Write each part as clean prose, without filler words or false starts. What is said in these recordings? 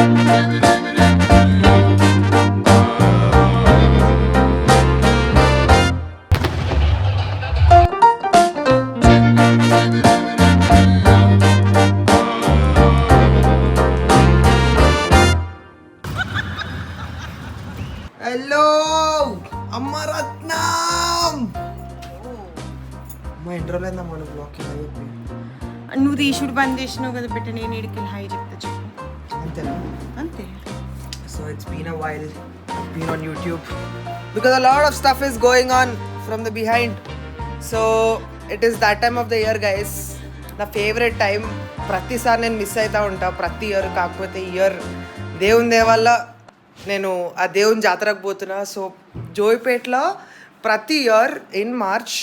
Hello అమ్మ రత్నం మా ఇంట్రోలో ఏందమ్మా నువ్వు బ్లాక్ చెప్పి నువ్వు తీసుడు బంద్ చేసినావు కదా బిడ్డ, నేను ఇడికి హాయ్ చెప్తా చెప్పు. అంతేనా? అంతే. So it's been a while been on YouTube because a lot of stuff is going on from the behind. So it is that time of the year guys. నా ఫేవరెట్ టైం. ప్రతిసారి నేను miss అవుతూ ఉంటా ప్రతి year. కాకపోతే year దేవుని దేవల్ల నేను ఆ దేవుని జాతరకు పోతున్నా. సో జోయిపేటలో ప్రతి ఇయర్ ఇన్ మార్చ్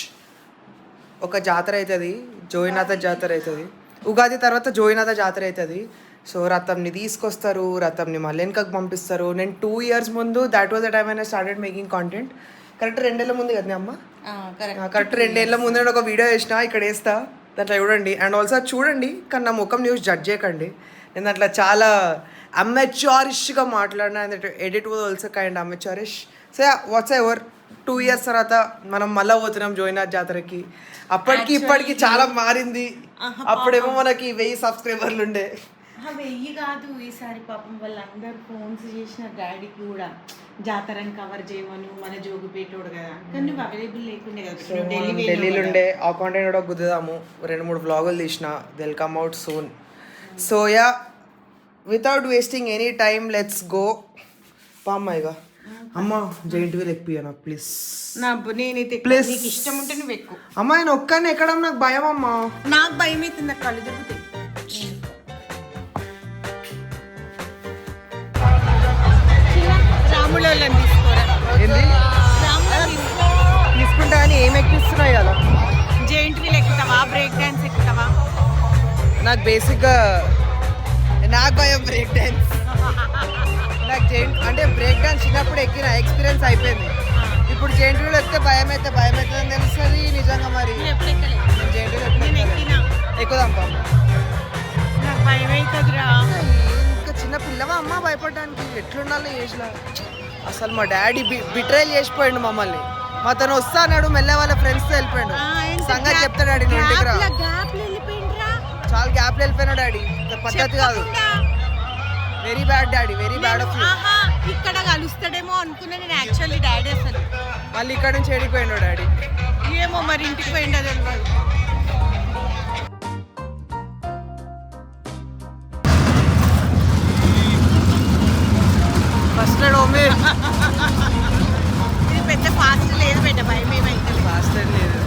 ఒక జాతర అవుతుంది, జోయినాథ జాతర అవుతుంది. ఉగాది తర్వాత జోయినాథ జాతర అవుతుంది. సో రథంని తీసుకొస్తారు, రథంని మళ్ళీ వెనకకు పంపిస్తారు. నేను 2 years ముందు that was the time I started making content. Correct 2 ఏళ్ళ ముందు కదా అమ్మ? కరెక్ట్ 2 ఏళ్ళ ముందు నేను ఒక వీడియో వేసిన, ఇక్కడ వేస్తా, దాంట్లో చూడండి. అండ్ ఆల్సో చూడండి, కానీ నా ముఖం న్యూస్ జడ్జ్ చేయకండి. నేను దాంట్లో చాలా అమెచ్యూరిష్గా మాట్లాడినా. And edit was also kind amateurish. So whatsoever 2 years తర్వాత మనం మళ్ళీ పోతున్నాం జోయినాథ్ జాతరకి. అప్పటికి ఇప్పటికి చాలా మారింది. అప్పుడేమో మనకి 1000 సబ్స్క్రైబర్లు ఉండే. 1000 కాదు, ఈసారి పాపం వాళ్ళందరూ ఫోన్స్ చేసిన డాడీకి కూడా జాతరని కవర్ చేయమను, మన జోగుపేటోడు కదా, కానీ నువ్వు అవైలబుల్ లేకుండే కదా. ఢిల్లీలో ఉండే. ఆ కాంటెంట్ కూడా కుదుదాము. 2-3 వ్లాగులు తీసిన. They'll come out soon. So yeah, without wasting any time let's go. పామ్మాయిగా అమ్మ జైంట్ వీల్ ఎక్కియా నాకు ప్లీజ్. నేనైతే ప్లీజ్, నీకు ఇష్టం ఉంటే నువ్వు ఎక్కువ. అమ్మ నేను ఒక్కనే ఎక్కడం నాకు భయం అమ్మ. నాకు భయం అవుతుంది, కళ్ళు దొరుకుతాయి. రాములోళ్ళని తీసుకోరా. ఏంది తీసుకుంటా అని ఏం ఎక్కిస్తున్నాయి కదా? జైంట్ వీల్ ఎక్కుతావా, బ్రేక్ డాన్స్ ఎక్కుతావా? నాకు బేసిక్గా నాకు భయం బ్రేక్ డాన్స్. నాకు జైంట్ అంటే బ్రేక్ డాన్స్ చిన్నప్పుడు ఎక్కిన ఎక్స్పీరియన్స్ అయిపోయింది. ఇప్పుడు జైంట్ వీల్ ఎక్కితే భయం అవుతుంది అని తెలుస్తుంది నిజంగా. మరి జైంట్ వీల్ ఎక్కుదాం పాప. నాకు భయం అవుతుందిరా. ఇంకా చిన్న పిల్లవా అమ్మ భయపడడానికి? ఎట్లుండాలి ఏజ్లో? అసలు మా డాడీ బిట్రైల్ చేసిపోయాడు మమ్మల్ని. మా తను వస్తా అన్నాడు, మెల్ల వాళ్ళ ఫ్రెండ్స్తో వెళ్ళిపోయాడు. సంగతి చెప్తా డాడీ, నువ్వు ఇంటికి రా. చాలా గ్యాప్లు వెళ్ళిపోయినా డాడీ, పద్ధతి కాదు. Very bad daddy, very bad of you. ఇక్కడ కలుస్తాడేమో అనుకున్నా నేను యాక్చువల్లీ డాడీ. అసలు మళ్ళీ ఇక్కడ నుంచి ఏడిపోయాడు డాడీ. ఏమో మరి ఇంటికి పోయిండు తెలియదు. ఫస్ట్ ఓమే ఇది పెద్ద ఫాస్ట్ లేదు, పెద్ద భయం ఏమైతే ఫాస్ట్ లేదు.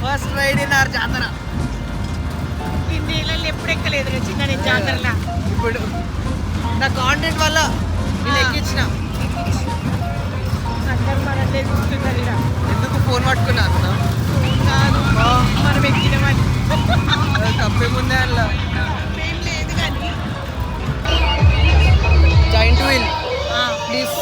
ఫస్ట్ రైడ్ ఇన్ ఆర్ జాతర. ఇన్ని ఎప్పుడు ఎక్కలేదు చిన్న నేను జాతరలా. ఇప్పుడు నా కాంటెంట్ వల్ల నేను ఎక్కించిన. అందరూ మనల్ని చూస్తున్నారు ఇలా. ఎందుకు ఫోన్ పట్టుకున్నాను? కాదు, మనం ఎక్కినామని. తప్పేముందే అలా ఏం లేదు కానీ జాయింట్ వీల్ ప్లీజ్.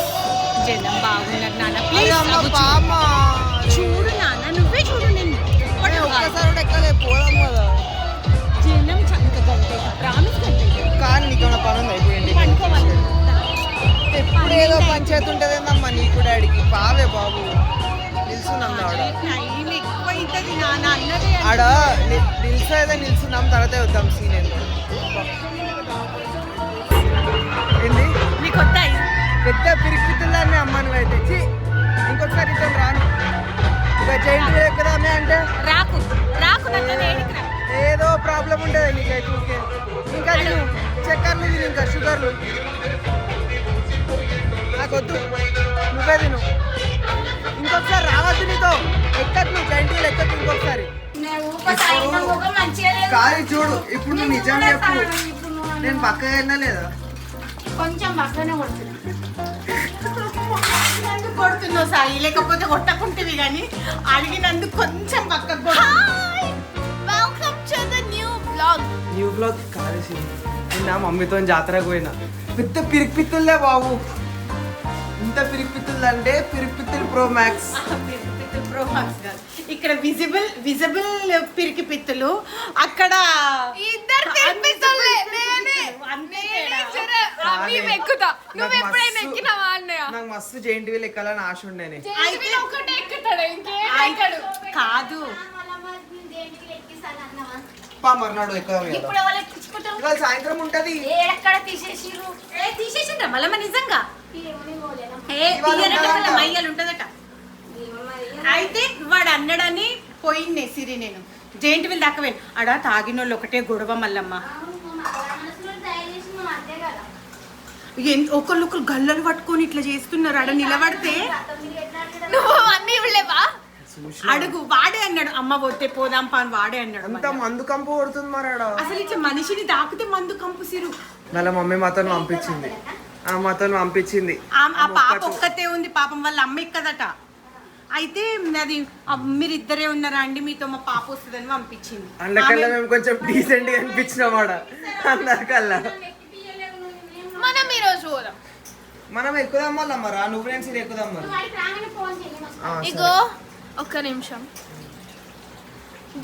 జనం బాగున్నారు నాన్న, ప్లీజ్ ప్లీజ్ చూడు నాన్న, నువ్వే చూడు. నేను ఒక్కసారి కూడా ఎక్కలే, పోదాం కదా. జనం చక్క గంటే ప్రామిస్ గంటే కానీ నీకు ఏమైనా పని ఉంది? అయిపోయింది. పనుకోవాలి. ఎప్పుడు ఏదో పంచాయతీ ఉంటుందేమమ్మా నీకు డాడీకి. బావే బాబు నిల్చున్నాం ఆడ. టైం ఎక్కువ అవుతుంది నాన్న అన్నది. ఆడ నిల్చేదే నిల్చున్నాం, తర్వాత వద్దాం సీన్. ఏంది నీకు వస్తాయి పెద్ద పిరికితుందాన్ని అమ్మ నువ్వైతే. ఇంకొకసారి ఇద్దరు రాను. ఇక జైంట్ వీల్ ఎక్కుదామే అంటే రాకు రాకు నాన్న. ఏదో ప్రాబ్లం ఉంటుంది నీకైతే. ఊరికే ఇంకా నేను చక్కెరలు తిని, ఇంకా షుగర్లు నాకొద్దు, నువ్వే తిను. ఇంకొకసారి రావద్దు నీతో. ఎక్కదు నువ్వు జైంట్ వీల్ ఎక్కదు ఇంకొకసారి. కానీ చూడు, ఇప్పుడు నువ్వు నిజంగా చెప్పు, నేను పక్కగా వెళ్ళా లేదా? కొంచెం పక్కనే కొడుతున్నావు సాయి, లేకపోతే కొట్టకుంటేవి కానీ అడిగినందుకు కొంచెం పక్కకు. Welcome to the new blog కాలేసి నిన్న మమ్మీతో జాతరకు పోయినా. పెద్ద పిరికిపిత్తులే బాబు. ఎంత పిరిపిత్తులు అంటే పిరిపిత్తులు ప్రో మ్యాక్స్. ప్రో మ్యాక్స్ కాదు, ఇక్కడ విజిబుల్ పిరికి పిత్తులు, అక్కడ ఇద్దరు పిరిపిత్తులే. అంతే ఎక్కుతా. నువ్వు ఎప్పుడైనా ఎక్కినావా అన్నయ్య? నాకు మస్తు జెయింట్ వీల్ ఎక్కాలని ఆశ ఉండేది. ఒకటే ఎక్కుతాడు, ఇంకేం ఎక్కడు. కాదు మర్నాడు ఎక్కుదాం ఇవాళ సాయంత్రం ఉంటది. తీసేసిండ్రా మళ్ళీ నిజంగా మయ్యలు ఉంటదట. అయితే వాడు అన్నాడని పోయింది సిరి. నేను జెయింట్ వీల్ దాకా వెళ్ళి ఆడ తాగినోళ్ళు ఒకటే గొడవ మల్లమ్మ. ఒకళ్ళు గల్లలు పట్టుకొని ఇట్లా చేస్తున్నారు. ఆడ నిలబడితే నువ్వు అన్నీ ఇవ్వలేవా? అడుగు. వాడే అన్నాడు అమ్మ పోతే పోదాం పా అని వాడే అన్నాడు. అంత మందు కంపు కొడుతుంది మరి ఆడ. అసలు ఇట్లా మనిషిని తాకితే మందు కంపు సిరు. వాళ్ళ మమ్మీ మాతో పంపించింది. ఆ పాప ఒక్కతే ఉంది పాపం, వాళ్ళ అమ్మ ఇక్కదట. అయితే అది మీరిద్దరే ఉన్నారా అండి, మీతో మా పాప వస్తుందని పంపించింది. అందుకల్లా మేము కొంచెం డీసెంట్ గా అనిపించినాం ఆడ అందరికల్లా. మనం ఈ రోజు పోదాం. మనం ఎక్కుదాం వల్ల మరా నువ్వు నేను సీరియల్ ఎక్కుదాం మరి. ఇగో ఒక్క నిమిషం.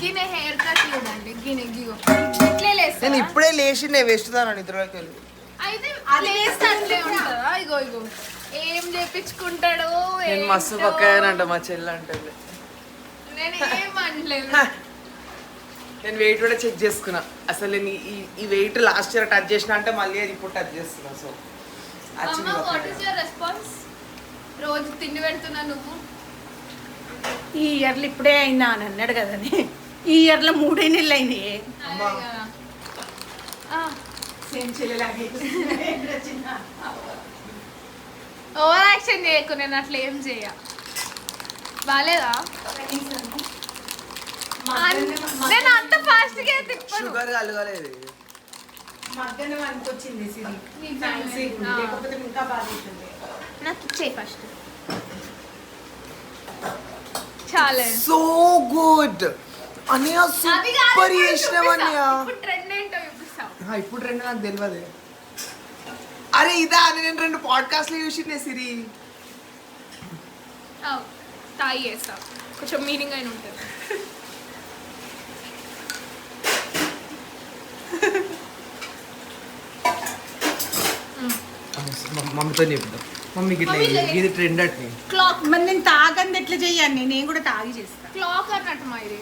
గిన్నె హెయిర్ కట్ లేదండి. గిన్నె గిగో ఇట్లే లేస్తా. నేను ఇప్పుడే లేచి నేను వేస్తున్నాను నిద్రలోకి వెళ్ళి. అయితే లేస్తే అట్లే ఉంటుందా? ఇగో ఇగో ఏం చేపించుకుంటాడు. నేను మస్తు పక్కనంట మా చెల్లి అంటే. నేను ఏం అనలేదు. నేను వెయిట్ కూడా చెక్ చేసుకున్నా. అసలు నేను ఈ వెయిట్ లాస్ట్ ఇయర్ టచ్ చేసిన అంటే మళ్ళీ అది ఇప్పుడు టచ్ చేస్తున్నా. సో అమ్మ, వాట్ ఇస్ యువర్ రెస్పాన్స్? రోజు తిండి పెడుతున్నా నువ్వు. ఈ ఇయర్లో ఇప్పుడే అయినా అని అన్నాడు కదని. ఈ ఇయర్లో 3 నెలలు అయినాయి. ఓవర్ యాక్షన్ చేయకు. నేను అట్లా ఏం చేయ. బాలేదా? నేను అంత ఫాస్ట్ గా తిప్పను. షుగర్ కలగలేదు. మధ్యాహ్నం అనుకొచ్చింది లేకపోతే ఇంకా బాగుంటుంది. నాకు ఇచ్చేయి ఫస్ట్. చాలే. సో గుడ్ అన్నయ్య, సూపర్ చేసినావు అన్నయ్య. ఇప్పుడు ట్రెండ్ ఏంటో చూపిస్తావు. ఇప్పుడు రెండు నాకు తెలియదు. అరే ఇదా అని నేను 2 పాడ్కాస్ట్లు చూసిందే సిరి. తాయి చేస్తా, కొంచెం మీనింగ్ అయిన ఉంటుంది. మమ్మీతో చెప్తాం. మమ్మీకి ఇట్లా ఇది ట్రెండ్ అట్ని. క్లాక్ మరి నేను తాగంది ఎట్లా చెయ్యాలి? నేను కూడా తాగి చేస్తా. క్లాక్ అన్నట్టు మా ఇది.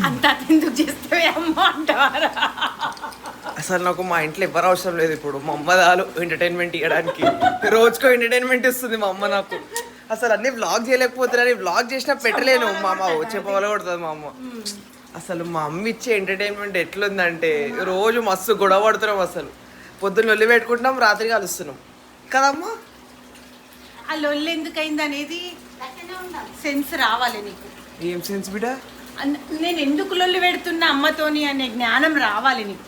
అంత ఎందుకు చేస్తావే అమ్మ అంటారా? అసలు నాకు మా ఇంట్లో ఎవరు అవసరం లేదు ఇప్పుడు. మా అమ్మ చాలు ఎంటర్టైన్మెంట్ ఇవ్వడానికి. రోజుకో ఎంటర్టైన్మెంట్ ఇస్తుంది మా అమ్మ నాకు. అసలు అన్ని వ్లాగ్ చేయలేకపోతున్నాను. వ్లాగ్ చేసినా పెట్టలేను. మా అమ్మ వచ్చే పొగలు కొడుతుంది మా అమ్మ. అసలు మా అమ్మ ఇచ్చే ఎంటర్టైన్మెంట్ ఎట్లుందంటే రోజు మస్తు గొడవ పడుతున్నాం. అసలు పొద్దున్న లొల్లి పెట్టుకుంటున్నాం, రాత్రి కలుస్తున్నాం కదమ్మా. ఆ లొల్లి ఎందుకైంది అనేది సెన్స్ రావాలి నీకు. ఏం సెన్స్ బిడ్డ? నేను ఎందుకు లొల్లి పెడుతున్నా అమ్మతోని అనే జ్ఞానం రావాలి నీకు.